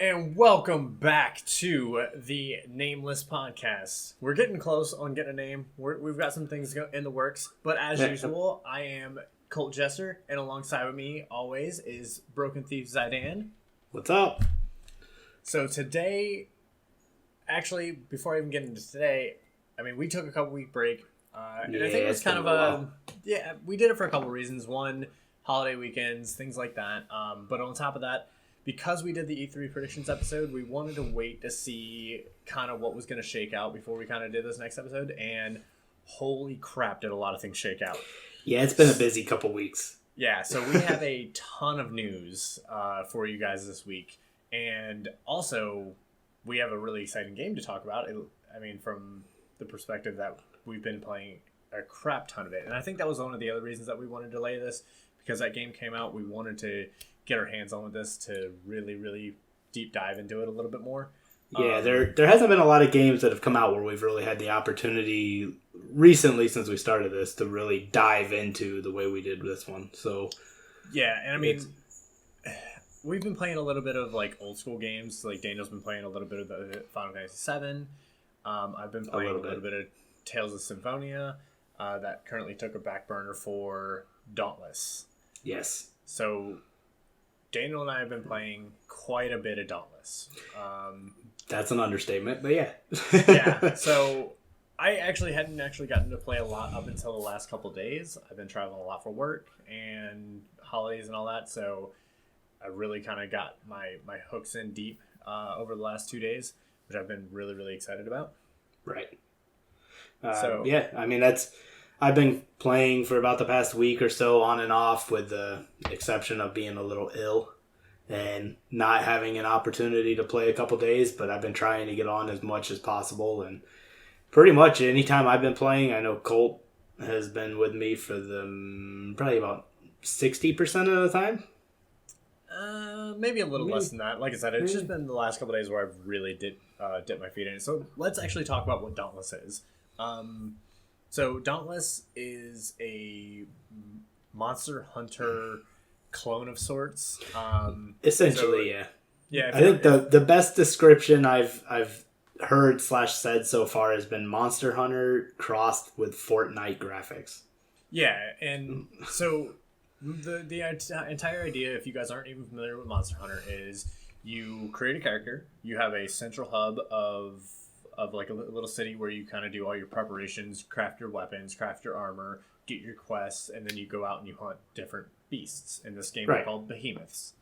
And welcome back to the Nameless Podcast. We're getting close on getting a name. We've got some things in the works. But as usual, I am Colt Jester, and alongside with me always is Broken Thief Zidan. What's up? So today, actually, before I even get into today, we took a couple week break. And I think it was kind of we did it for a couple reasons. One, holiday weekends, things like that. But on top of that, because we did the E3 predictions episode, we wanted to wait to see kind of what was going to shake out before we kind of did this next episode. And holy crap, did a lot of things shake out. Yeah, it's been a busy couple weeks. Yeah, so we have a ton of news for you guys this week. And also, we have a really exciting game to talk about. From the perspective that we've been playing a crap ton of it. And I think that was one of the other reasons that we wanted to delay this. Because that game came out, we wanted to get our hands on with this to really, really deep dive into it a little bit more. Yeah, there hasn't been a lot of games that have come out where we've really had the opportunity recently since we started this to really dive into the way we did this one. So yeah, and we've been playing a little bit of like old school games. Like Daniel's been playing a little bit of the Final Fantasy VII. I've been playing a little bit of Tales of Symphonia. That currently took a back burner for Dauntless. Yes. So Daniel and I have been playing quite a bit of Dauntless. That's an understatement, but yeah. Yeah, so I hadn't gotten to play a lot up until the last couple days. I've been traveling a lot for work and holidays and all that, so I really kind of got my hooks in deep over the last 2 days, which I've been really, really excited about. Right. I've been playing for about the past week or so on and off with the exception of being a little ill and not having an opportunity to play a couple days, but I've been trying to get on as much as possible. And pretty much anytime I've been playing, I know Colt has been with me for probably about 60% of the time. Maybe a little less than that. Like I said, it's just been the last couple days where I've really dipped my feet in it. So let's actually talk about what Dauntless is. So Dauntless is a Monster Hunter clone of sorts. Essentially, yeah. Yeah. I think the best description I've heard / said so far has been Monster Hunter crossed with Fortnite graphics. Yeah, and so the entire idea, if you guys aren't even familiar with Monster Hunter, is you create a character, you have a central hub of like a little city where you kind of do all your preparations, craft your weapons, craft your armor, get your quests, and then you go out and you hunt different beasts. In this game, they're called behemoths.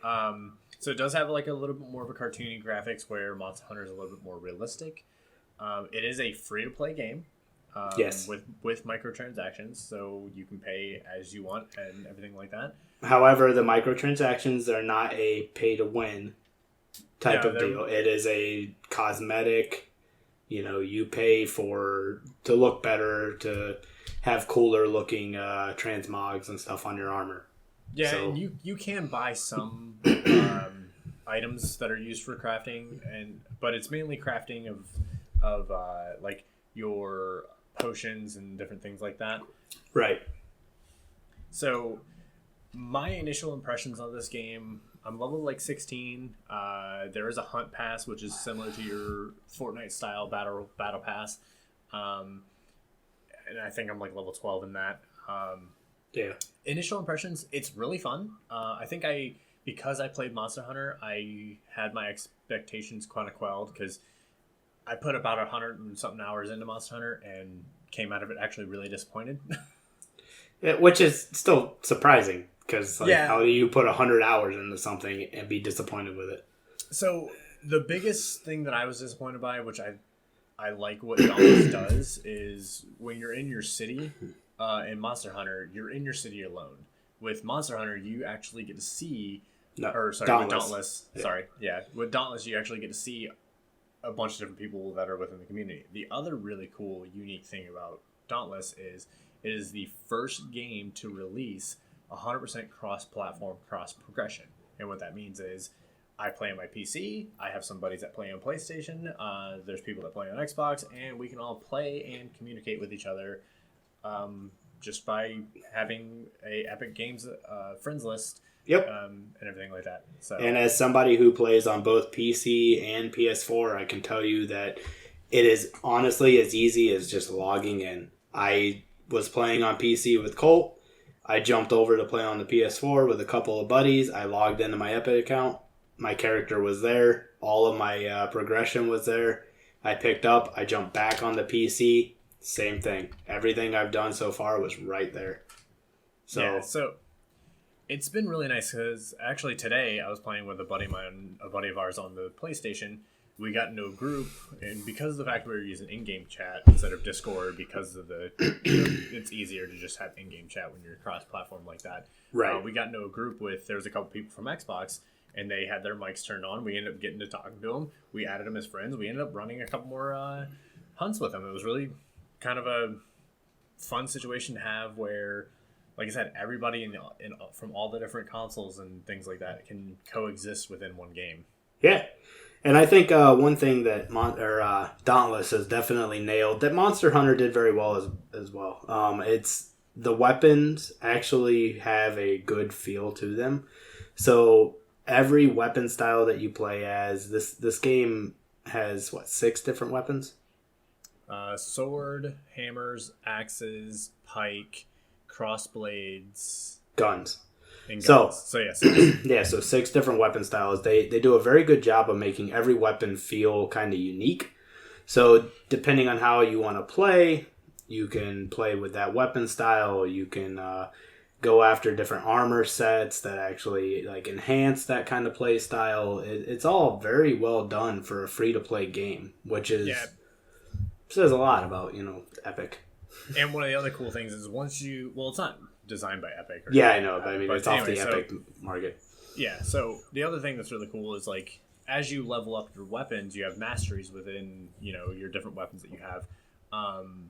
So it does have like a little bit more of a cartoony graphics where Monster Hunter is a little bit more realistic. It is a free-to-play game. Yes. With microtransactions, so you can pay as you want and everything like that. However, the microtransactions are not a pay-to-win type of deal. It is a cosmetic. You pay to look better, to have cooler looking transmogs and stuff on your armor. Yeah, and you can buy some items that are used for crafting, but it's mainly crafting of like your potions and different things like that. Right. So my initial impressions on this game, I'm level like 16. There is a hunt pass, which is similar to your Fortnite style battle pass. And I think I'm like level 12 in that. Yeah. Initial impressions, it's really fun. I think because I played Monster Hunter, I had my expectations kind of quelled because I put about 100 and something hours into Monster Hunter and came out of it actually really disappointed. Yeah, which is still surprising. Because how do you put 100 hours into something and be disappointed with it? So the biggest thing that I was disappointed by, which I like what Dauntless does, is when you're in your city in Monster Hunter, you're in your city alone. With Monster Hunter, you actually get to see... Dauntless. With Dauntless. Yeah. Sorry. Yeah. With Dauntless, you actually get to see a bunch of different people that are within the community. The other really cool, unique thing about Dauntless is it is the first game to release 100% cross-platform, cross-progression. And what that means is I play on my PC, I have some buddies that play on PlayStation, there's people that play on Xbox, and we can all play and communicate with each other just by having a Epic Games friends list Yep. And everything like that. So, and as somebody who plays on both PC and PS4, I can tell you that it is honestly as easy as just logging in. I was playing on PC with Colt. I jumped over to play on the PS4 with a couple of buddies. I logged into my Epic account. My character was there. All of my progression was there. I picked up. I jumped back on the PC. Same thing. Everything I've done so far was right there. So it's been really nice because actually today I was playing with a buddy of ours on the PlayStation. We got into a group, and because of the fact we were using in-game chat instead of Discord, because of it's easier to just have in-game chat when you're cross-platform like that. Right. We got into a group there was a couple people from Xbox, and they had their mics turned on. We ended up getting to talking to them. We added them as friends. We ended up running a couple more hunts with them. It was really kind of a fun situation to have where, like I said, everybody from all the different consoles and things like that can coexist within one game. Yeah. And I think one thing that Dauntless has definitely nailed, that Monster Hunter did very well as well. It's the weapons actually have a good feel to them. So every weapon style that you play as, this game has, 6 different weapons? Sword, hammers, axes, pike, crossblades, guns. And guns. So yes. Yeah, so 6 different weapon styles. They do a very good job of making every weapon feel kind of unique. So depending on how you want to play, you can play with that weapon style. You can go after different armor sets that actually enhance that kind of play style. It's all very well done for a free-to-play game, which says a lot about, Epic. And one of the other cool things is it's not designed by Epic. I know, but it's off the Epic market. Yeah, so the other thing that's really cool is, as you level up your weapons, you have masteries within, your different weapons that you have.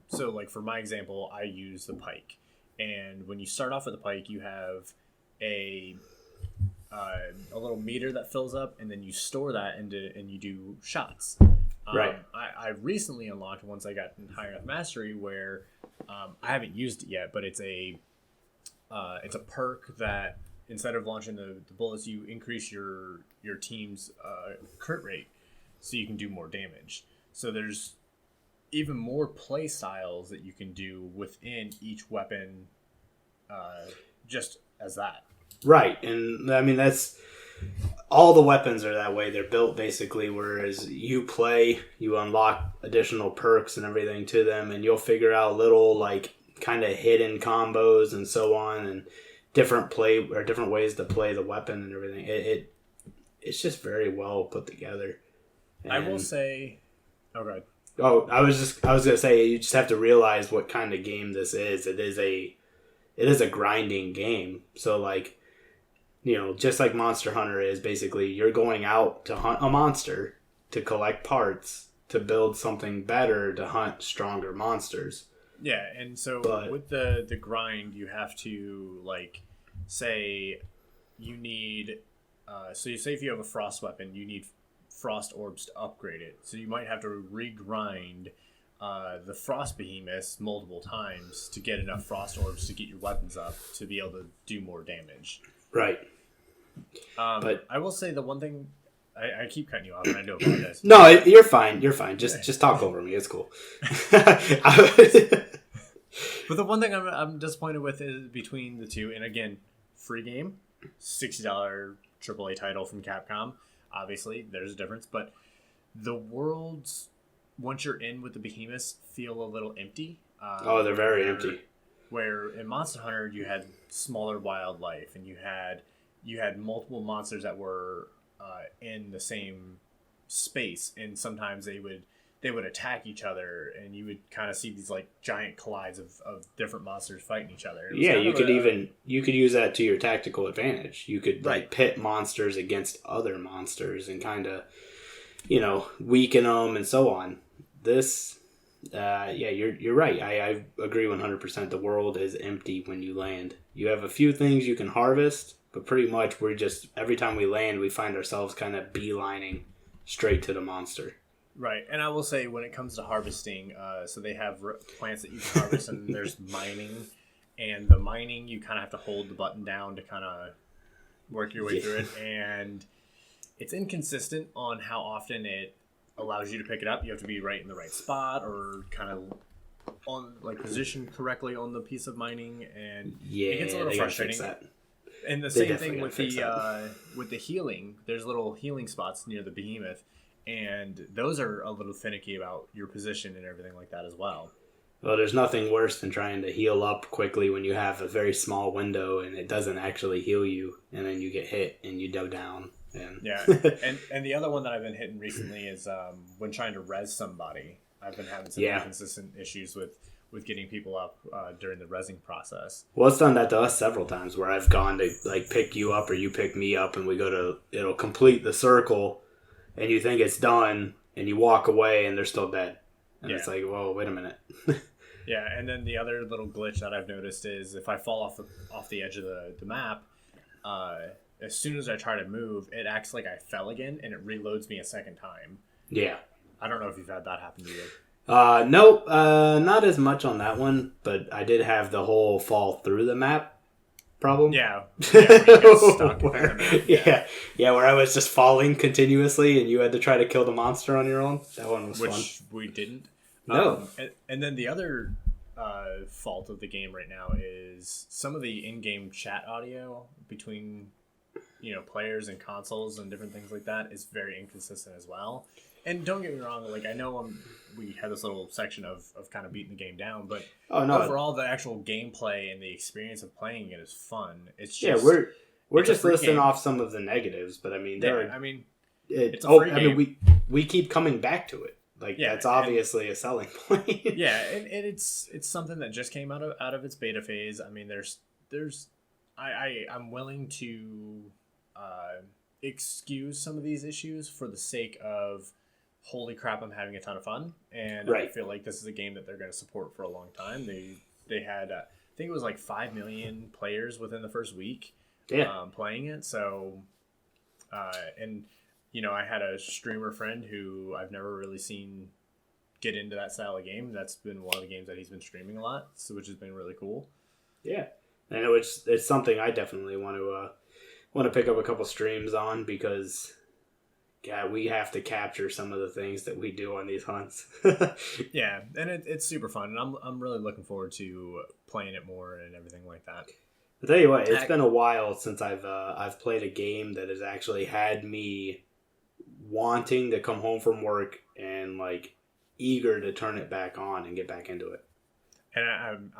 So, for my example, I use the pike. And when you start off with the pike, you have a little meter that fills up, and then you store that and you do shots. Right. I recently unlocked, once I got in higher enough mastery, where I haven't used it yet, but it's a perk that instead of launching the bullets, you increase your team's crit rate, so you can do more damage. So there's even more play styles that you can do within each weapon, just as that. Right, and I mean that's all the weapons are that way. They're built basically, whereas you play, you unlock additional perks and everything to them, and you'll figure out little kind of hidden combos and so on, and different ways to play the weapon and everything. It's just very well put together. And I will say, okay. Oh, I was gonna say, you just have to realize what kind of game this is. It is a grinding game. So just like Monster Hunter is, basically you're going out to hunt a monster, to collect parts, to build something better, to hunt stronger monsters. Yeah, and so with the grind, you have to say you need so you say if you have a frost weapon, you need frost orbs to upgrade it. So you might have to regrind the frost behemoths multiple times to get enough frost orbs to get your weapons up to be able to do more damage. Right. But I will say the one thing, I keep cutting you off, and I do apologize. No, you're fine. You're fine. Just talk over me. It's cool. But the one thing I'm disappointed with is between the two, and again, free game, $60 AAA title from Capcom. Obviously, there's a difference, but the worlds, once you're in with the behemoths, feel a little empty. They're very empty. Where in Monster Hunter you had smaller wildlife, and you had multiple monsters that were in the same space, and sometimes they would attack each other, and you would kind of see these giant collides of different monsters fighting each other. Yeah, you could use that to your tactical advantage. You could pit monsters against other monsters and kind of, weaken them and so on. This, you're right. I agree 100%. The world is empty when you land. You have a few things you can harvest, but pretty much we're just, every time we land, we find ourselves kind of beelining straight to the monster. Right, and I will say when it comes to harvesting, so they have plants that you can harvest, and there's mining, and the mining you kind of have to hold the button down to kind of work your way through it, and it's inconsistent on how often it allows you to pick it up. You have to be right in the right spot or kind of on positioned correctly on the piece of mining, and it gets a little frustrating. And the same thing with the healing. There's little healing spots near the behemoth, and those are a little finicky about your position and everything like that as well. Well, there's nothing worse than trying to heal up quickly when you have a very small window and it doesn't actually heal you, and then you get hit and you go down. And yeah, and the other one that I've been hitting recently is when trying to res somebody. I've been having some inconsistent issues with getting people up during the resing process. Well, it's done that to us several times where I've gone to pick you up or you pick me up, and it'll complete the circle, and you think it's done, and you walk away and they're still dead. And it's like, whoa, wait a minute. Yeah, and then the other little glitch that I've noticed is if I fall off the edge of the map, as soon as I try to move, it acts like I fell again, and it reloads me a second time. Yeah. I don't know if you've had that happen to you. Nope, not as much on that one, but I did have the whole fall through the map problem. Yeah, where you get stuck in the map. Yeah, where I was just falling continuously, and you had to try to kill the monster on your own. That one was fun. Which we didn't. No. And then the other fault of the game right now is some of the in-game chat audio between players and consoles and different things like that is very inconsistent as well. And don't get me wrong, I know we had this little section of kind of beating the game down, but overall the actual gameplay and the experience of playing it is fun. It's just we're just listing off some of the negatives, but I mean it's a free game. We keep coming back to it. That's obviously a selling point. Yeah, and it's something that just came out of its beta phase. I mean, I'm willing to excuse some of these issues for the sake of holy crap, I'm having a ton of fun, and I feel like this is a game that they're going to support for a long time. They had I think it was 5 million players within the first week playing it. So and I had a streamer friend who I've never really seen get into that style of game. That's been one of the games that he's been streaming a lot, which has been really cool. Yeah, and it's something I definitely want to pick up a couple streams on, because we have to capture some of the things that we do on these hunts. Yeah, and it's super fun, and I'm really looking forward to playing it more and everything like that. I'll tell you what, it's been a while since I've played a game that has actually had me wanting to come home from work and eager to turn it back on and get back into it. And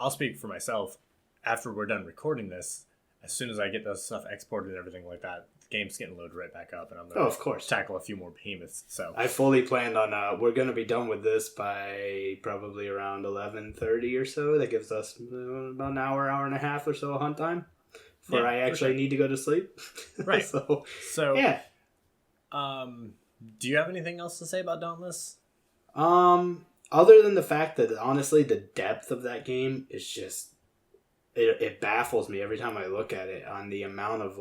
I'll speak for myself. After we're done recording this, as soon as I get this stuff exported and everything like that, the game's getting loaded right back up, and I'm going to tackle a few more behemoths. So I fully planned on we're going to be done with this by probably around 11:30 or so. That gives us about an hour and a half or so of hunt time before I actually need to go to sleep. Right. so yeah. Do you have anything else to say about Dauntless? Other than the fact that honestly the depth of that game is just it baffles me every time I look at it on the amount of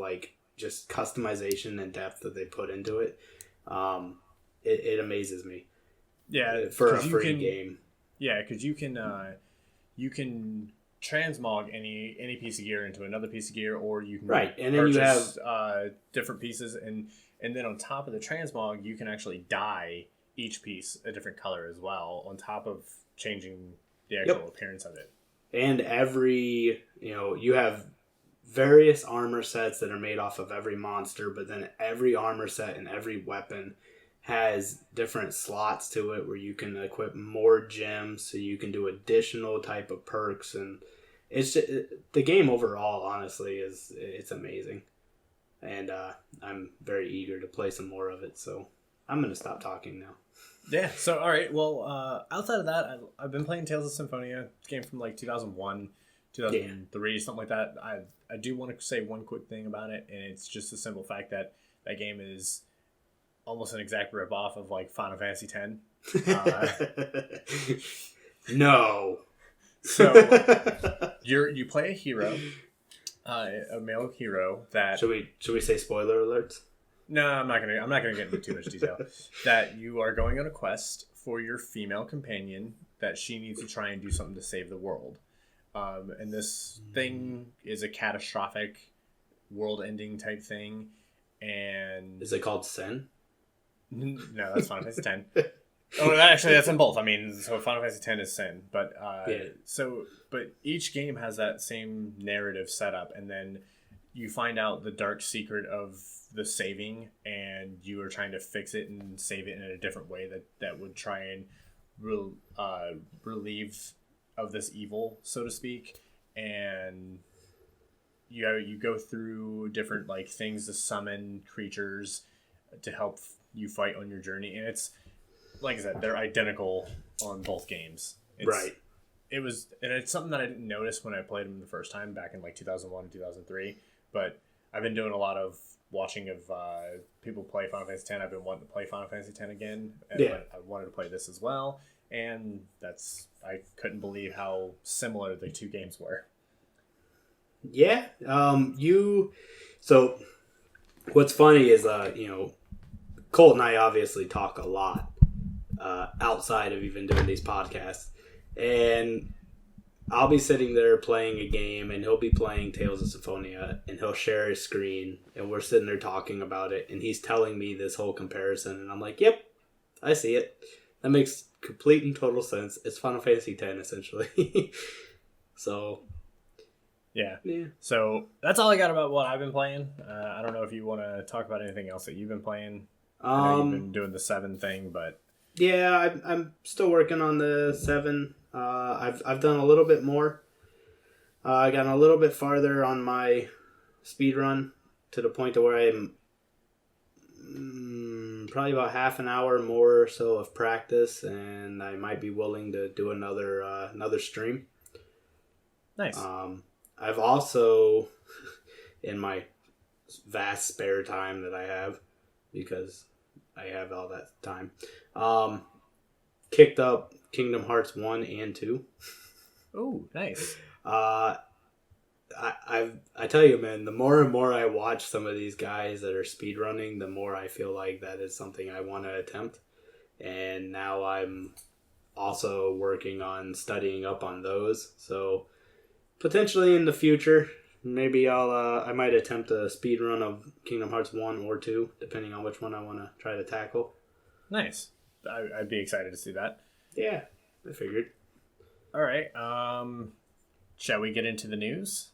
just customization and depth that they put into it. It amazes me. Yeah, for a free game. Yeah, because you can transmog any piece of gear into another piece of gear, or you can and then you have different pieces, and then on top of the transmog, you can actually dye each piece a different color as well, on top of changing the actual appearance of it. And you have various armor sets that are made off of every monster, but then every armor set and every weapon has different slots to it where you can equip more gems, so you can do additional type of perks, and it's just, the game overall honestly it's amazing, and I'm very eager to play some more of it, so I'm gonna stop talking now. Yeah, so all right, well outside of that, I've been playing Tales of Symphonia, game from 2001 2003, something like that. I do want to say one quick thing about it, and it's just the simple fact that that game is almost an exact rip-off of Final Fantasy X. No. So you play a hero, a male hero that. Should we say spoiler alerts? No, I'm not gonna get into too much detail. That you are going on a quest for your female companion, that she needs to try and do something to save the world. And this thing is a catastrophic world-ending type thing. And is it called Sin? No, that's Final Fantasy X. Oh, that's in both. I mean, so Final Fantasy X is Sin, but but each game has that same narrative setup, and then you find out the dark secret of the saving, and you are trying to fix it and save it in a different way that would try and relieve of this evil, so to speak. And you go through different like things to summon creatures to help you fight on your journey, and it's like I said, they're identical on both games. Right. It's something that I didn't notice when I played them the first time back in like 2001 and 2003, but I've been doing a lot of watching of people play Final Fantasy X. I've been wanting to play Final Fantasy X again, and I wanted to play this as well, and I couldn't believe how similar the two games were. Yeah. So what's funny is, Colt and I obviously talk a lot outside of even doing these podcasts. And I'll be sitting there playing a game, and he'll be playing Tales of Symphonia, and he'll share his screen, and we're sitting there talking about it, and he's telling me this whole comparison, and I'm like, yep, I see it. That makes complete and total sense. It's Final Fantasy X, essentially. So... Yeah. So that's all I got about what I've been playing. I don't know if you want to talk about anything else that you've been playing. I know you've been doing the 7 thing, but yeah, I'm still working on the 7. I've done a little bit more. I gotten a little bit farther on my speed run to the point to where I'm probably about half an hour more or so of practice, and I might be willing to do another stream. Nice. I've also, in my vast spare time that I have, because I have all that time, kicked up Kingdom Hearts 1 and 2. Oh, nice. I tell you, man, the more and more I watch some of these guys that are speedrunning, the more I feel like that is something I want to attempt. And now I'm also working on studying up on those, so... potentially in the future, maybe I might attempt a speed run of Kingdom Hearts 1 or 2, depending on which one I want to try to tackle. Nice. I'd be excited to see that. Yeah, I figured. All right. Shall we get into the news?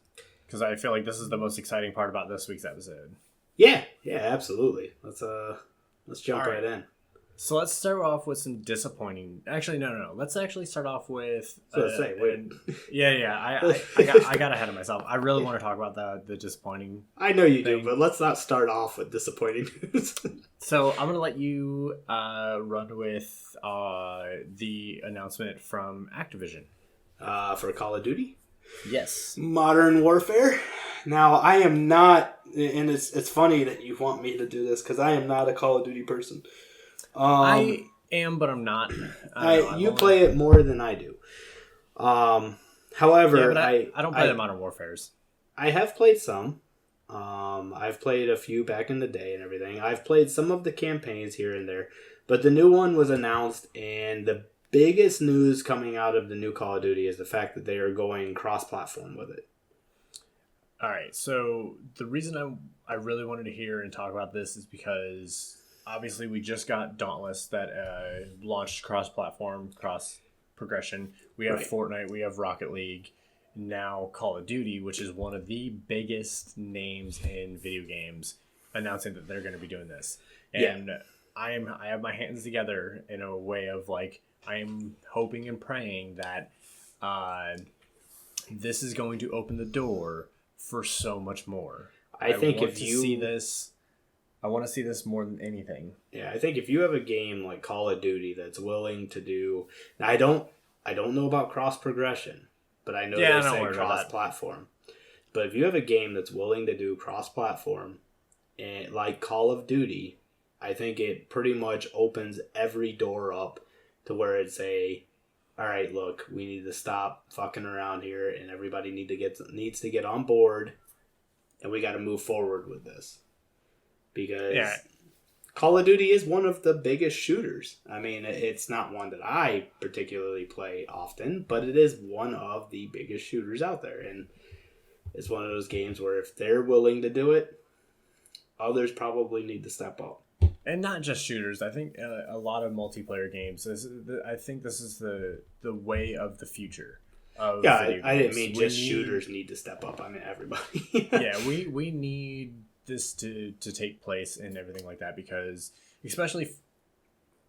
Because I feel like this is the most exciting part about this week's episode. Yeah, absolutely. Let's jump right in. So let's start off with some disappointing... Actually, no. Let's actually start off with... I got ahead of myself. I really want to talk about the disappointing... I know you do, but let's not start off with disappointing news. So I'm going to let you run with the announcement from Activision. For Call of Duty? Yes. Modern Warfare. Now, I am not... And it's funny that you want me to do this, because I am not a Call of Duty person. I am, but I'm not. You play it more than I do. However, I don't play the Modern Warfares. I have played some. I've played a few back in the day and everything. I've played some of the campaigns here and there, but the new one was announced, and the biggest news coming out of the new Call of Duty is the fact that they are going cross-platform with it. All right, so the reason I really wanted to hear and talk about this is because... obviously, we just got Dauntless that launched cross-platform, cross-progression. We have Fortnite, we have Rocket League, now Call of Duty, which is one of the biggest names in video games, announcing that they're going to be doing this. And I have my hands together in a way of like I am hoping and praying that this is going to open the door for so much more. I think if you see this. I want to see this more than anything. Yeah, I think if you have a game like Call of Duty that's willing to do... Now, I don't know about cross-progression, but I know they say cross-platform. But if you have a game that's willing to do cross-platform, and like Call of Duty, I think it pretty much opens every door up to where it's all right, look, we need to stop fucking around here, and everybody needs to get on board, and we got to move forward with this. Because Call of Duty is one of the biggest shooters. I mean, it's not one that I particularly play often, but it is one of the biggest shooters out there. And it's one of those games where if they're willing to do it, others probably need to step up. And not just shooters. I think a lot of multiplayer games. I think this is the way of the future. Yeah, I didn't mean just shooters need to step up. I mean everybody. Yeah, we need this to take place and everything like that, because especially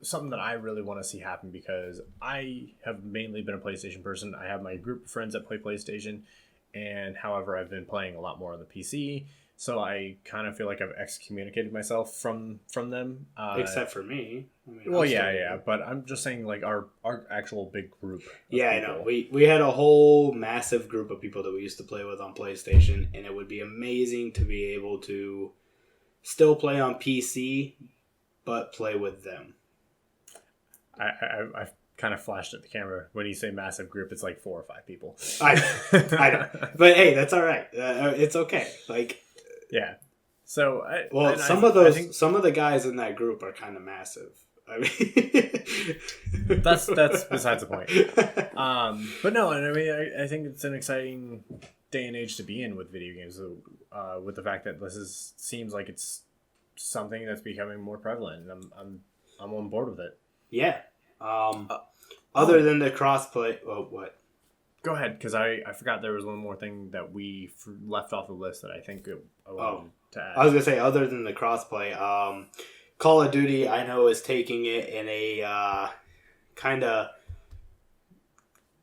something that I really want to see happen, because I have mainly been a PlayStation person. I have my group of friends that play PlayStation, and however I've been playing a lot more on the PC. So I kind of feel like I've excommunicated myself from them. Except for me. I mean, well, yeah. But I'm just saying, like, our actual big group. Yeah, I know. We had a whole massive group of people that we used to play with on PlayStation, and it would be amazing to be able to still play on PC, but play with them. I kind of flashed at the camera. When you say massive group, it's like 4 or 5 people. I know. But hey, that's all right. It's okay. Like... Yeah. So some of the guys in that group are kind of massive. I mean, that's besides the point. But no, and I mean, I think it's an exciting day and age to be in with video games. With the fact that this seems like it's something that's becoming more prevalent, and I'm on board with it. Yeah. Other than the crossplay, what? Go ahead, because I forgot there was one more thing that we left off the list that I think I wanted to add. I was going to say, other than the crossplay, Call of Duty, I know, is taking it in a kind of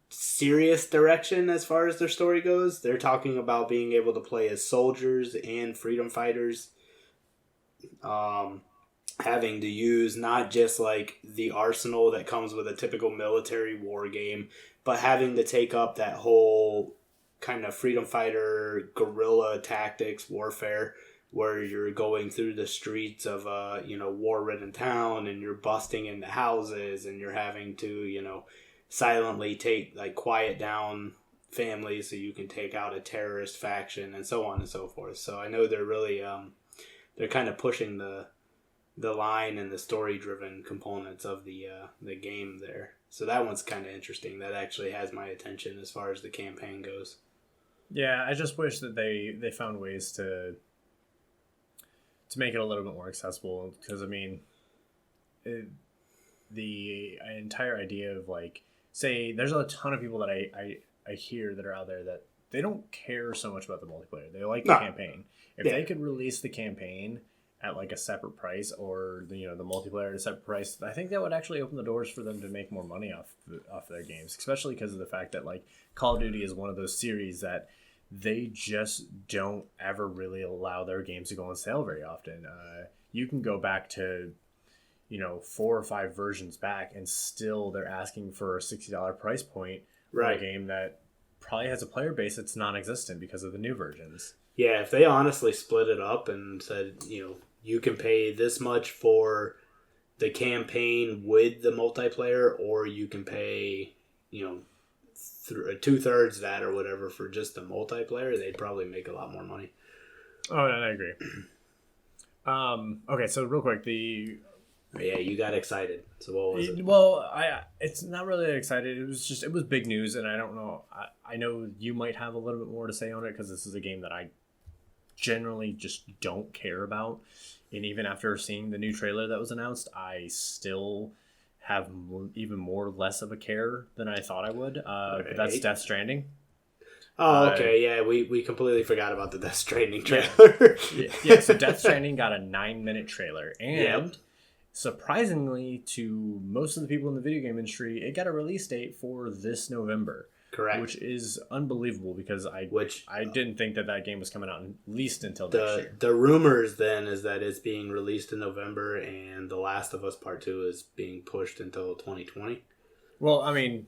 serious direction as far as their story goes. They're talking about being able to play as soldiers and freedom fighters, having to use not just like the arsenal that comes with a typical military war game, but having to take up that whole kind of freedom fighter guerrilla tactics warfare, where you're going through the streets of a war-ridden town, and you're busting into houses, and you're having to silently quiet down families so you can take out a terrorist faction, and so on and so forth. So I know they're really they're kind of pushing the line and the story-driven components of the game there. So that one's kind of interesting. That actually has my attention as far as the campaign goes. Yeah, I just wish that they found ways to make it a little bit more accessible. Because, I mean, the entire idea of, like, say, there's a ton of people that I hear that are out there that they don't care so much about the multiplayer. They like the campaign. If they could release the campaign at like a separate price, or the multiplayer at a separate price, I think that would actually open the doors for them to make more money off their games, especially because of the fact that like Call of Duty is one of those series that they just don't ever really allow their games to go on sale very often. You can go back to 4 or 5 versions back, and still they're asking for a $60 price point for a game that probably has a player base that's non-existent because of the new versions. Yeah, if they honestly split it up and said, you can pay this much for the campaign with the multiplayer, or you can pay, 2/3 that or whatever for just the multiplayer, they'd probably make a lot more money. Oh, and I agree. Okay, so real quick, yeah, you got excited. So what was it? Well, it's not really excited. It was big news, and I don't know. I know you might have a little bit more to say on it, because this is a game that I generally just don't care about. And even after seeing the new trailer that was announced, I still have even more less of a care than I thought I would. But that's Death Stranding. Oh, okay. Yeah, we completely forgot about the Death Stranding trailer. Yeah, so Death Stranding got a 9-minute trailer. And surprisingly to most of the people in the video game industry, it got a release date for this November. Correct. Which is unbelievable, because I didn't think that game was coming out at least until next year. The rumors then is that it's being released in November, and The Last of Us Part 2 is being pushed until 2020. Well, I mean,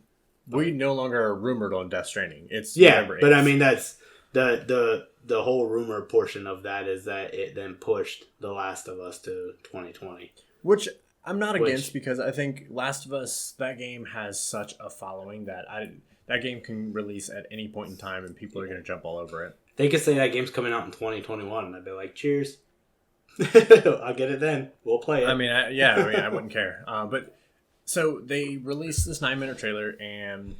we no longer are rumored on Death Stranding. It's November 8th. But I mean, that's the whole rumor portion of that is that it then pushed The Last of Us to 2020. Which I'm not against, because I think Last of Us, that game has such a following that that game can release at any point in time, and people are going to jump all over it. They could say that game's coming out in 2021, and I'd be like, cheers. I'll get it then. We'll play it. I mean, I wouldn't care. But so they released this 9-minute trailer, and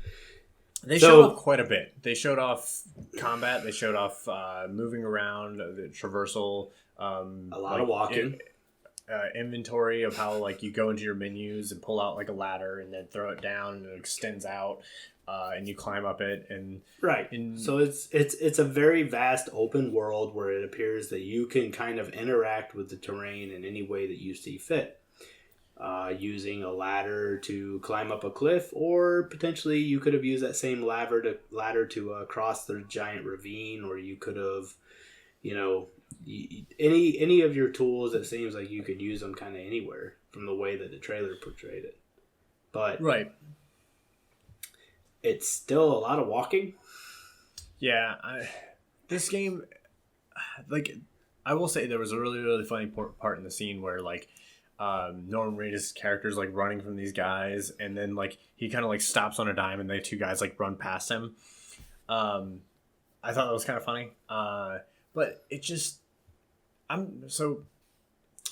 They showed off quite a bit. They showed off combat. They showed off moving around, the traversal. A lot of walking. Inventory of how like you go into your menus and pull out like a ladder and then throw it down and it extends out, and you climb up it and so it's a very vast open world where it appears that you can kind of interact with the terrain in any way that you see fit. Using a ladder to climb up a cliff, or potentially you could have used that same ladder to cross the giant ravine, or you could have, any of your tools. It seems like you could use them kind of anywhere from the way that the trailer portrayed it. But it's still a lot of walking. Yeah, this game, like, I will say there was a really, really funny part in the scene where like. Norman Reedus' character's like running from these guys, and then like he kind of like stops on a dime, and the two guys like run past him. I thought that was kind of funny, but it just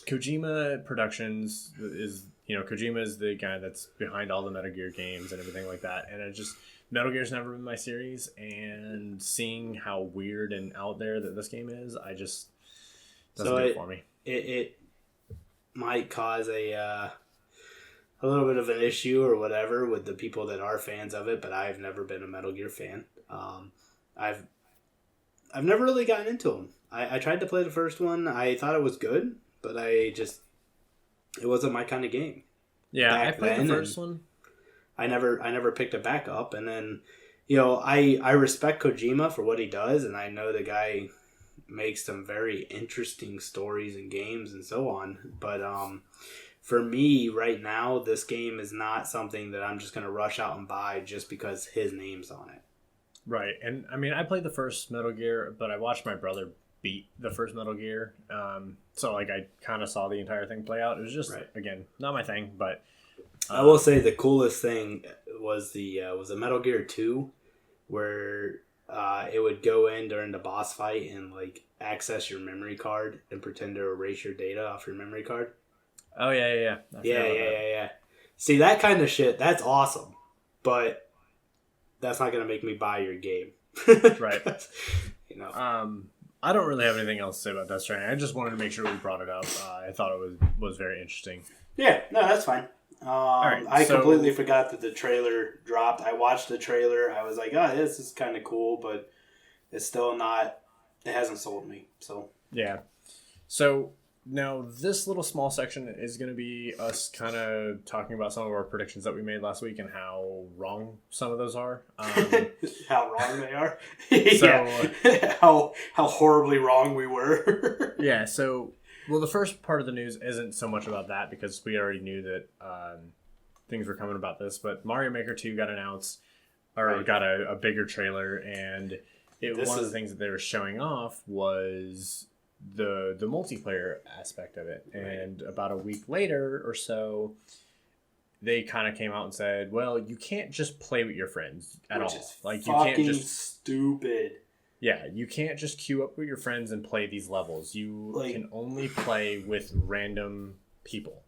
Kojima Productions is Kojima is the guy that's behind all the Metal Gear games and everything like that, and Metal Gear's never been my series, and seeing how weird and out there that this game is, I just doesn't do it for me. It might cause a little bit of an issue or whatever with the people that are fans of it, but I've never been a Metal Gear fan. I've never really gotten into them. I tried to play the first one. I thought it was good, but it wasn't my kind of game. Yeah, I played the first one. I never picked it back up, and then I respect Kojima for what he does, and I know the guy makes some very interesting stories and games and so on. But for me right now, this game is not something that I'm just going to rush out and buy just because his name's on it. Right. And I mean, I played the first Metal Gear, but I watched my brother beat the first Metal Gear. So like I kind of saw the entire thing play out. It was just, again, not my thing, but I will say the coolest thing was the Metal Gear 2 where it would go in during the boss fight and like access your memory card and pretend to erase your data off your memory card. Oh yeah. Yeah. See, that kind of shit, that's awesome, but that's not gonna make me buy your game, right? I don't really have anything else to say about Death Stranding. I just wanted to make sure we brought it up. I thought it was very interesting. Yeah, no, that's fine. I completely forgot that the trailer dropped. I watched the trailer. I was like, oh, this is kind of cool, but it's still not, it hasn't sold me. So yeah. So now this little small section is going to be us kind of talking about some of our predictions that we made last week and how wrong some of those are. How wrong they are? So how horribly wrong we were. Yeah, so... Well, the first part of the news isn't so much about that because we already knew that things were coming about this. But Mario Maker 2 got announced, or got a bigger trailer, and one of the things that they were showing off was the multiplayer aspect of it. And about a week later or so, they kind of came out and said, "Well, you can't just play with your friends at all. Like you can't just stupid." Yeah, you can't just queue up with your friends and play these levels. You can only play with random people.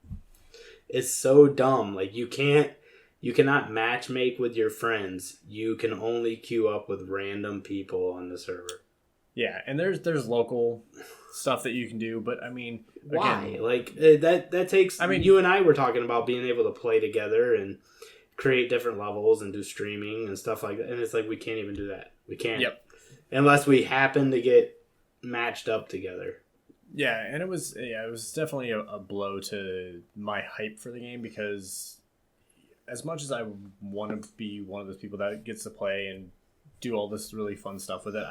It's so dumb. Like you cannot match make with your friends. You can only queue up with random people on the server. Yeah, and there's local stuff that you can do, but I mean, why? Again, like that takes. I mean, you and I were talking about being able to play together and create different levels and do streaming and stuff like that, and it's like we can't even do that. We can't. Yep. Unless we happen to get matched up together. Yeah, and it was definitely a blow to my hype for the game because as much as I want to be one of those people that gets to play and do all this really fun stuff with it,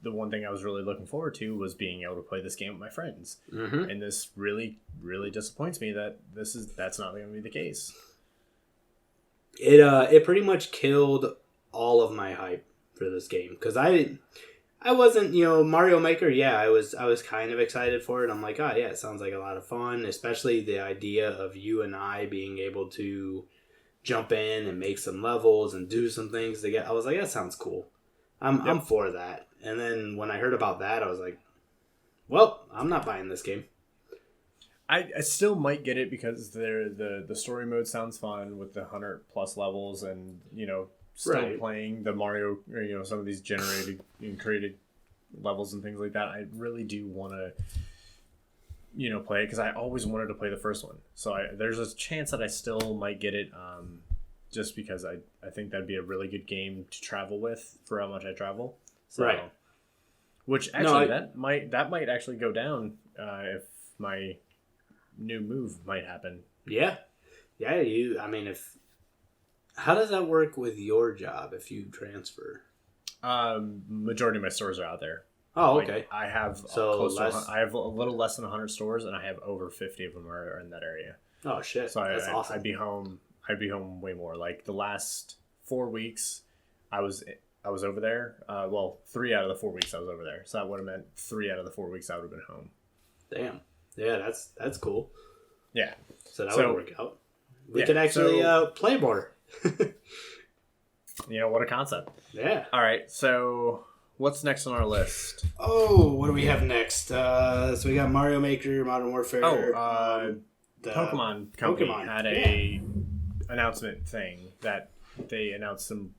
the one thing I was really looking forward to was being able to play this game with my friends. Mm-hmm. And this really, really disappoints me that that's not going to be the case. It pretty much killed all of my hype for this game because I wasn't Mario Maker. Yeah, I was kind of excited for it. I'm like, oh yeah, it sounds like a lot of fun, especially the idea of you and I being able to jump in and make some levels and do some things together. I was like, that sounds cool. I'm for that. And then when I heard about that, I was like, well, I'm not buying this game. I still might get it because the story mode sounds fun with the 100+ levels and still playing the Mario, or, some of these generated and created levels and things like that, I really do want to, play it because I always wanted to play the first one. So there's a chance that I still might get it, just because I think that'd be a really good game to travel with for how much I travel. So, right. Which actually that might actually go down if my new move might happen. Yeah. Yeah. How does that work with your job if you transfer? Majority of my stores are out there. Oh, okay. I have I have a little less than 100 stores, and I have over 50 of them are in that area. Oh shit! So that's awesome. I'd be home way more. Like the last 4 weeks, I was over there. 3 out of the 4 weeks I was over there. So that would have meant 3 out of the 4 weeks I would have been home. Damn. Yeah, that's cool. Yeah. So that would work out. We could actually play more. What a concept. Yeah. All right. So what's next on our list? Oh, what do we have next? So we got Mario Maker, Modern Warfare. The Pokemon company had a announcement thing that they announced some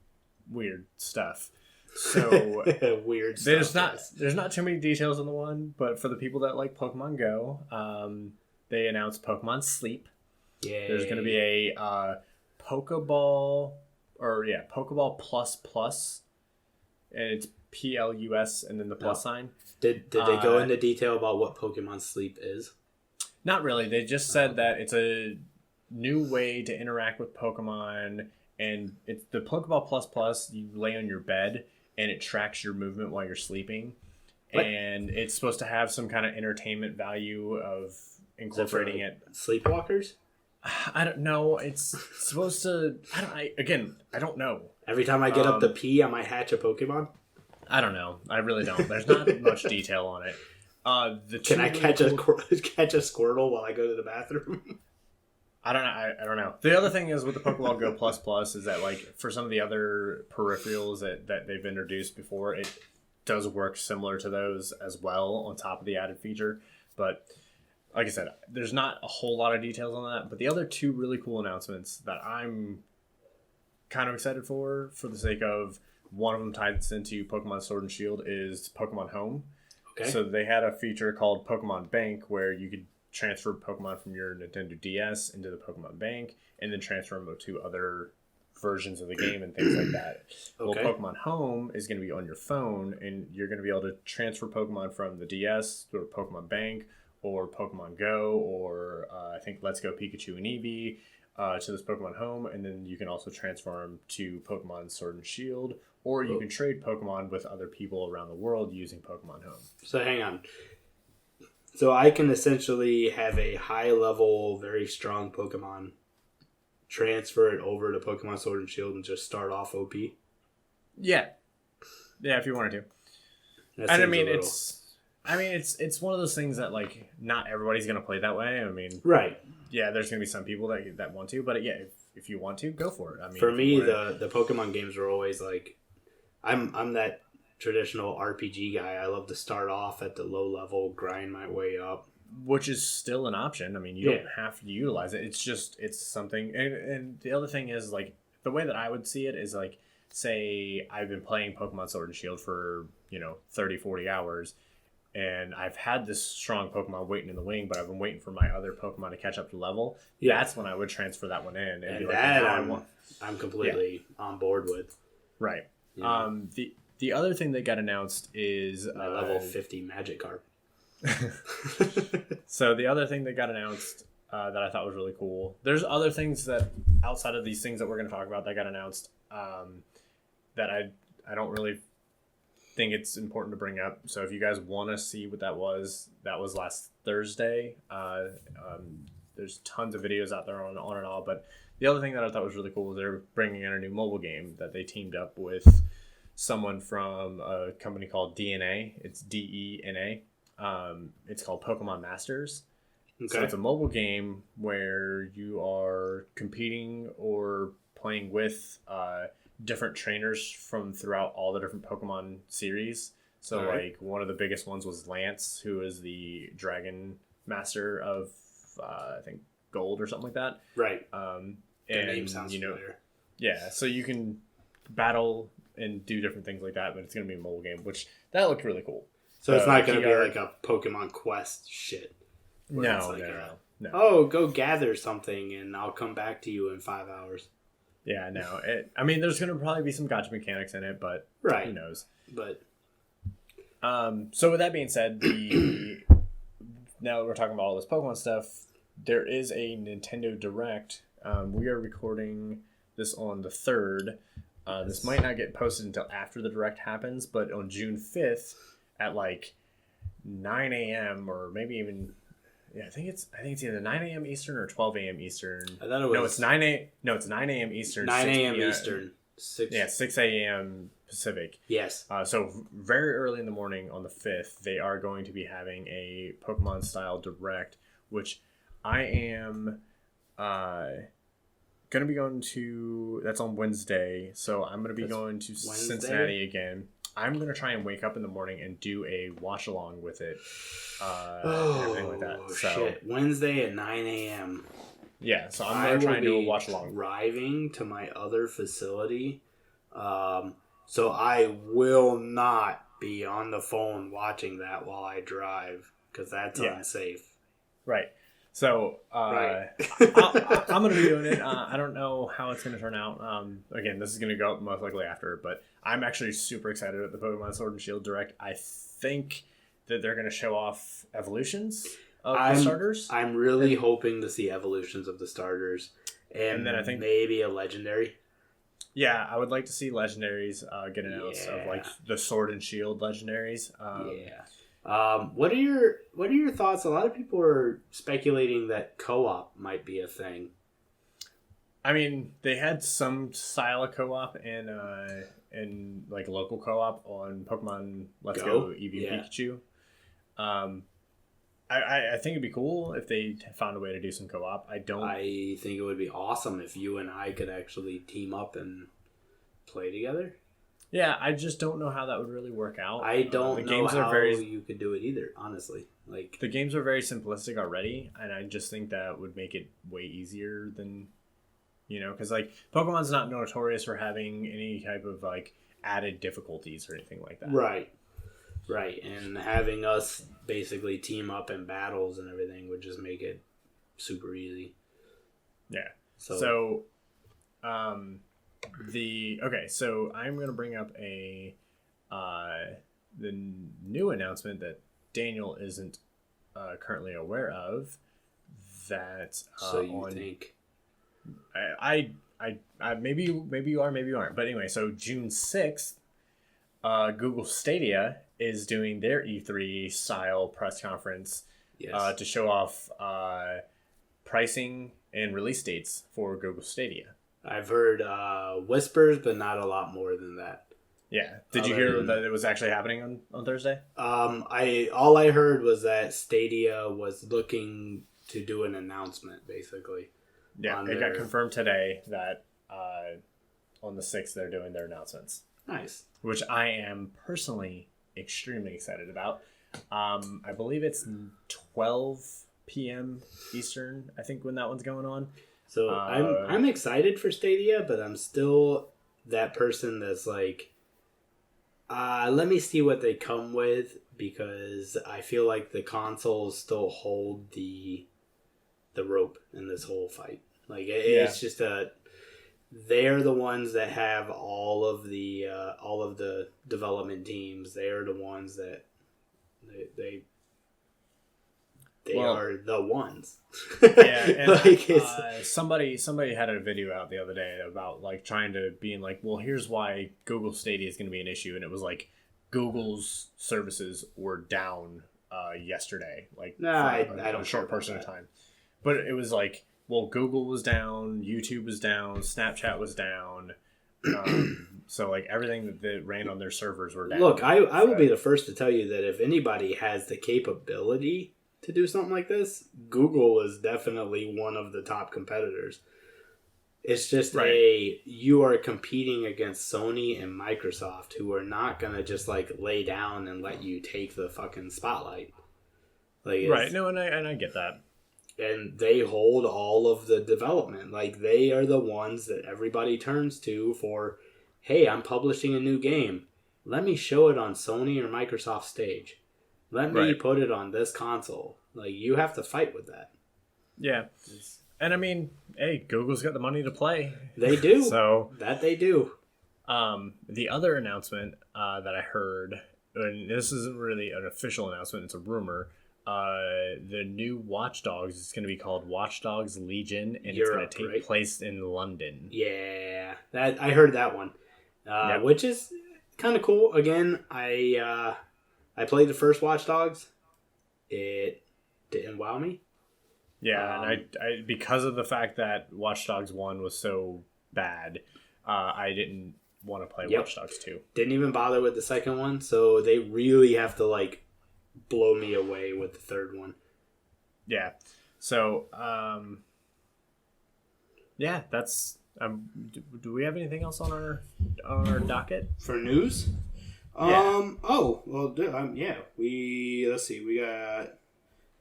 weird stuff. So weird stuff. There's not too many details on the one, but for the people that like Pokemon Go, they announced Pokemon Sleep. Yeah. There's going to be a Pokeball Plus, and it's PLUS and then the plus sign. Did they go into detail about what Pokemon Sleep is? Not really. They just said that it's a new way to interact with Pokemon, and it's the Pokeball Plus. You lay on your bed, and it tracks your movement while you're sleeping. What? And it's supposed to have some kind of entertainment value of incorporating it. Sleepwalkers? I don't know. It's supposed to. I don't know. Every time I get up to pee, I might hatch a Pokemon. I don't know. I really don't. There's not much detail on it. Can I catch a Squirtle while I go to the bathroom? I don't know. I don't know. The other thing is with the Pokeball Go Plus is that, like, for some of the other peripherals that they've introduced before, it does work similar to those as well on top of the added feature. But like I said, there's not a whole lot of details on that. But the other two really cool announcements that I'm kind of excited for the sake of one of them ties into Pokemon Sword and Shield is Pokemon Home. Okay. So they had a feature called Pokemon Bank where you could transfer Pokemon from your Nintendo DS into the Pokemon Bank and then transfer them to other versions of the game and things like that. Okay. Well, Pokemon Home is going to be on your phone, and you're going to be able to transfer Pokemon from the DS to Pokemon Bank or Pokemon Go or I think Let's Go Pikachu and Eevee to this Pokemon Home, and then you can also transfer them to Pokemon Sword and Shield, or you can trade Pokemon with other people around the world using Pokemon Home. So hang on. So I can essentially have a high-level, very strong Pokemon, transfer it over to Pokemon Sword and Shield, and just start off OP? Yeah, if you wanted to. And it's one of those things that, like, not everybody's going to play that way. I mean, right. Yeah, there's going to be some people that want to, but yeah, if you want to, go for it. I mean, for me, the Pokemon games are always like, I'm that traditional RPG guy. I love to start off at the low level, grind my way up, which is still an option. I mean, you don't have to utilize it. It's something. And the other thing is, like, the way that I would see it is, like, say I've been playing Pokemon Sword and Shield for 30, 40 hours. And I've had this strong Pokemon waiting in the wing, but I've been waiting for my other Pokemon to catch up to level. Yeah. That's when I would transfer that one in. And be like, that I'm completely on board with. Right. Yeah. The other thing that got announced is... my level 50 Magikarp. So the other thing that got announced that I thought was really cool... There's other things that, outside of these things that we're going to talk about, that got announced that I don't really... think it's important to bring up. So if you guys want to see what that was last Thursday. There's tons of videos out there on and all, but the other thing that I thought was really cool was they're bringing in a new mobile game that they teamed up with someone from a company called DNA. It's DENA. It's called Pokemon Masters. Okay. So it's a mobile game where you are competing or playing with different trainers from throughout all the different Pokemon series. So like one of the biggest ones was Lance, who is the Dragon Master of I think Gold or something like that. Right. The name sounds familiar. Yeah, so you can battle and do different things like that, but it's going to be a mobile game, which that looked really cool. So it's not going to be like a Pokemon Quest shit. No, like no. Oh, go gather something and I'll come back to you in 5 hours. Yeah, no. I mean, there's going to probably be some gacha mechanics in it, but who knows? But so with that being said, now that we're talking about all this Pokemon stuff, there is a Nintendo Direct. We are recording this on the 3rd. This might not get posted until after the Direct happens, but on June 5th at like 9 a.m. or maybe even... Yeah, I think it's either 9 a.m. Eastern or 12 a.m. Eastern. I thought it was... it's 9 a.m. Eastern. 9 a.m. Eastern. 6 a.m. Pacific. Yes. So very early in the morning on the 5th, they are going to be having a Pokemon-style Direct, which I am going to be going to... That's on Wednesday, so I'm going to be going to Cincinnati again. I'm going to try and wake up in the morning and do a watch-along with it. And everything like that. So, shit. Wednesday at 9 a.m. Yeah, so I'm going to try and do a watch-along. Driving to my other facility. So I will not be on the phone watching that while I drive, because that's unsafe. Right. So I'm going to be doing it. I don't know how it's going to turn out. Again, this is going to go up most likely after, but I'm actually super excited at the Pokemon Sword and Shield Direct. I think that they're going to show off evolutions of the starters. I'm really hoping to see evolutions of the starters, and then I think maybe a legendary. Yeah, I would like to see legendaries get announced of like the Sword and Shield legendaries. What are your thoughts? A lot of people are speculating that co-op might be a thing. I mean, they had some style of co-op and like local co-op on Pokemon Let's Go Eevee and Pikachu. I think it'd be cool if they found a way to do some co-op. I think it would be awesome if you and I could actually team up and play together. Yeah, I just don't know how that would really work out. I don't know how you could do it either, honestly. Like, the games are very simplistic already, and I just think that would make it way easier than, because like Pokemon's not notorious for having any type of like added difficulties or anything like that. Right, and having us basically team up in battles and everything would just make it super easy. Yeah. So I'm going to bring up the new announcement that Daniel isn't currently aware of. That think? I maybe you are, maybe you aren't. But anyway, so June 6th, Google Stadia is doing their E3 style press conference to show off pricing and release dates for Google Stadia. I've heard whispers, but not a lot more than that. Yeah. Did you hear that it was actually happening on Thursday? All I heard was that Stadia was looking to do an announcement, basically. Yeah, it got confirmed today that on the 6th they're doing their announcements. Nice. Which I am personally extremely excited about. I believe it's 12 p.m. Eastern, I think, when that one's going on. So I'm excited for Stadia, but I'm still that person that's like, let me see what they come with, because I feel like the consoles still hold the rope in this whole fight. Like it's just they're the ones that have all of the development teams. They are the ones that they are the ones. Yeah, and somebody had a video out the other day about like trying to being like, well, here's why Google Stadia is going to be an issue, and it was like Google's services were down yesterday, like I don't a short portion of time, but it was like, well, Google was down, YouTube was down, Snapchat was down. So like everything that ran on their servers were down. Look, I will be the first to tell you that if anybody has the capability to do something like this, Google is definitely one of the top competitors. It's just you are competing against Sony and Microsoft, who are not going to just like lay down and let you take the fucking spotlight. Like, no, and I get that. And they hold all of the development. Like, they are the ones that everybody turns to for hey, I'm publishing a new game. Let me show it on Sony or Microsoft stage. Let me put it on this console. Like, you have to fight with that. Yeah. And I mean, hey, Google's got the money to play. They do. So that they do. The other announcement that I heard, and this isn't really an official announcement, it's a rumor. The new Watch Dogs is going to be called Watch Dogs Legion, and Europe, it's going to take place in London. Yeah, that I heard that one, which is kind of cool. Again, I played the first Watch Dogs. It didn't wow me. Yeah, and I because of the fact that Watch Dogs 1 was so bad, I didn't want to play Watch Dogs 2. Didn't even bother with the second one, so they really have to like blow me away with the third one. Yeah. So, yeah, that's. Do we have anything else on our docket for news? Yeah. Oh well. Yeah. Let's see. We got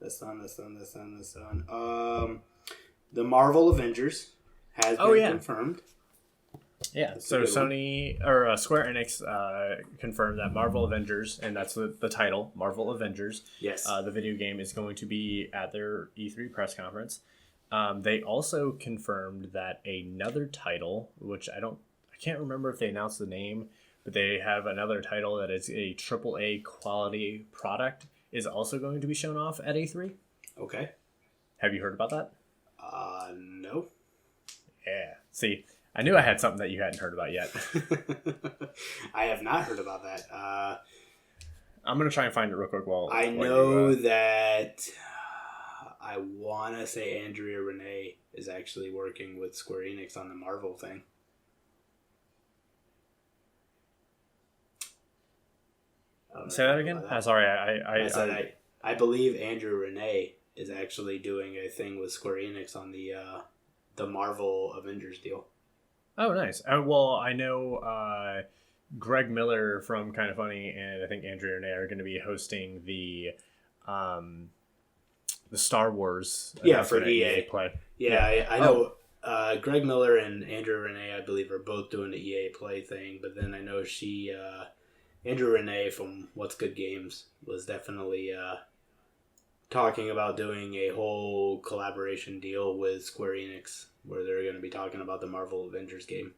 this done. The Marvel Avengers has been confirmed. Yeah, so Sony or Square Enix confirmed that Marvel Avengers, and that's the title, Marvel Avengers. Yes. The video game is going to be at their E3 press conference. They also confirmed that another title, which I can't remember if they announced the name, but they have another title that is a AAA quality product, is also going to be shown off at E3. Okay. Have you heard about that? No. Yeah. See, I knew I had something that you hadn't heard about yet. I have not heard about that. I'm going to try and find it real quick I know that I want to say Andrea Renee is actually working with Square Enix on the Marvel thing. Say that again? Sorry, I believe Andrea Renee is actually doing a thing with Square Enix on the Marvel Avengers deal. Oh, nice. Well, I know Greg Miller from Kind of Funny and I think Andrea Renee are going to be hosting the Star Wars. For EA Play. Yeah. I know Greg Miller and Andrea Renee, I believe, are both doing the EA Play thing. But then I know Andrea Renee from What's Good Games was definitely talking about doing a whole collaboration deal with Square Enix where they're going to be talking about the Marvel Avengers game.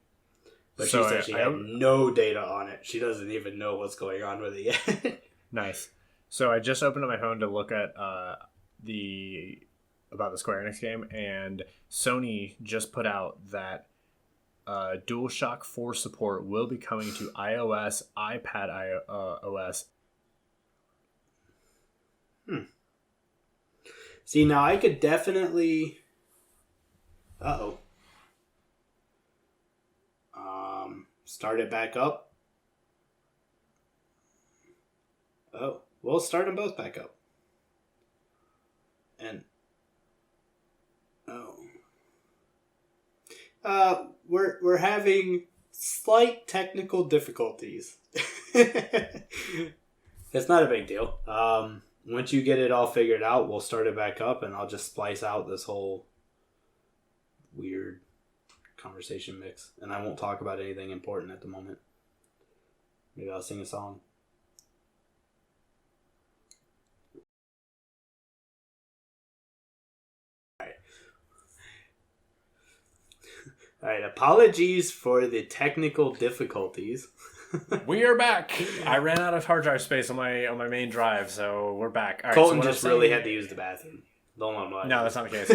But she said she had no data on it. She doesn't even know what's going on with it yet. Nice. So I just opened up my phone to look at about the Square Enix game, and Sony just put out that DualShock 4 support will be coming to iOS, iPad OS. See, now I could definitely... start it back up. Oh, we'll start them both back up. And... we're having slight technical difficulties. It's not a big deal. Once you get it all figured out, we'll start it back up, and I'll just splice out this whole weird conversation mix. And I won't talk about anything important at the moment. Maybe I'll sing a song. All right, apologies for the technical difficulties. We are back. I ran out of hard drive space on my main drive, so we're back. All right, Colton just really had to use the bathroom. Don't let him lie. No, that's not the case.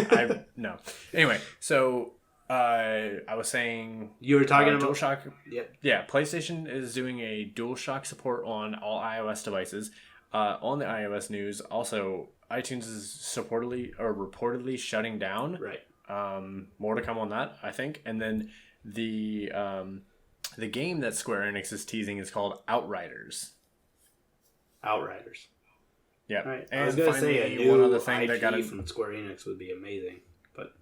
No. Anyway, so I was saying you were talking about DualShock. Yep. Yeah, PlayStation is doing a DualShock support on all iOS devices. On the iOS news, also iTunes is reportedly shutting down. Right. More to come on that, I think. And then the game that Square Enix is teasing is called Outriders. Yeah. Right. And I was going to say a new one other thing IP that got from Square Enix would be amazing, but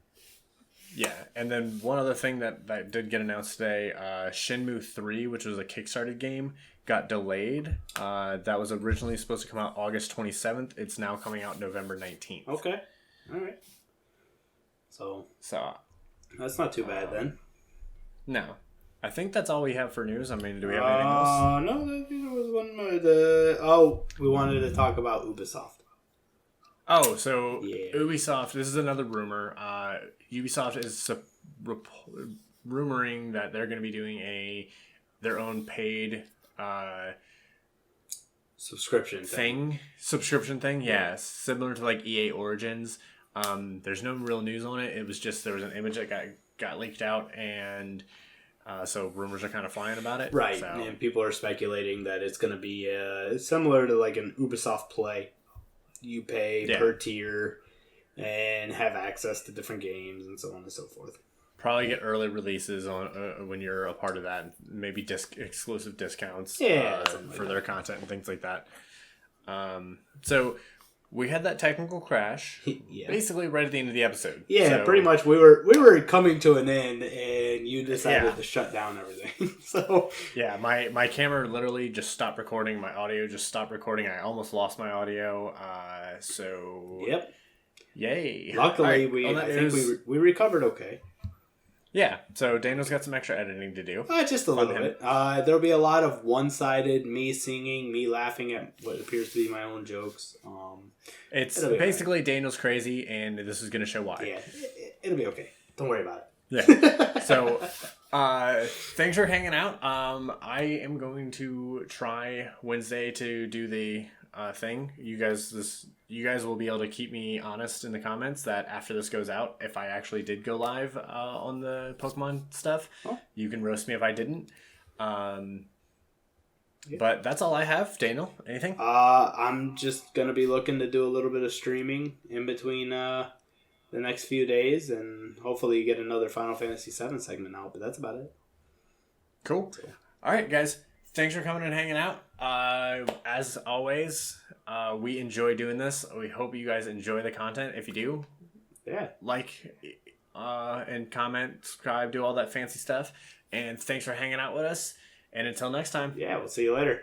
yeah. And then one other thing that did get announced today, Shenmue 3, which was a Kickstarted game, got delayed. That was originally supposed to come out August 27th. It's now coming out November 19th. Okay. All right. So So that's not too bad then. No. I think that's all we have for news. I mean, do we have anything else? No, I think there was one more. We wanted to talk about Ubisoft. Oh, so Yeah. Ubisoft, this is another rumor. Ubisoft is rumoring that they're going to be doing their own paid Subscription thing. Yeah, similar to like EA Origins. There's no real news on it. It was just there was an image that got leaked out, and so rumors are kind of flying about it. Right, So. and people are speculating that it's going to be similar to like an Ubisoft Play. You pay per tier and have access to different games and so on and so forth. Probably get early releases on when you're a part of that. Maybe exclusive discounts for their content and things like that. So we had that technical crash basically right at the end of the episode. Yeah, so, pretty much. We were coming to an end, and you decided to shut down everything. So yeah, my camera literally just stopped recording. My audio just stopped recording. I almost lost my audio. So yep. Yay! Luckily, right. we recovered okay. Yeah, so Daniel's got some extra editing to do. Just a little bit. There'll be a lot of one-sided, me singing, me laughing at what appears to be my own jokes. It's basically right. Daniel's crazy, and this is going to show why. Yeah, it'll be okay. Don't worry about it. Yeah. So, thanks for hanging out. I am going to try Wednesday to do the thing. You guys will be able to keep me honest in the comments that after this goes out, if I actually did go live on the Pokemon stuff, you can roast me if I didn't. But that's all I have. Daniel, anything? I'm just gonna be looking to do a little bit of streaming in between the next few days, and hopefully get another Final Fantasy VII segment out. But that's about it. Cool. So. All right, guys. Thanks for coming and hanging out. As always, we enjoy doing this. We hope you guys enjoy the content. If you do, like and comment, subscribe, do all that fancy stuff. And thanks for hanging out with us. And until next time. Yeah, we'll see you later.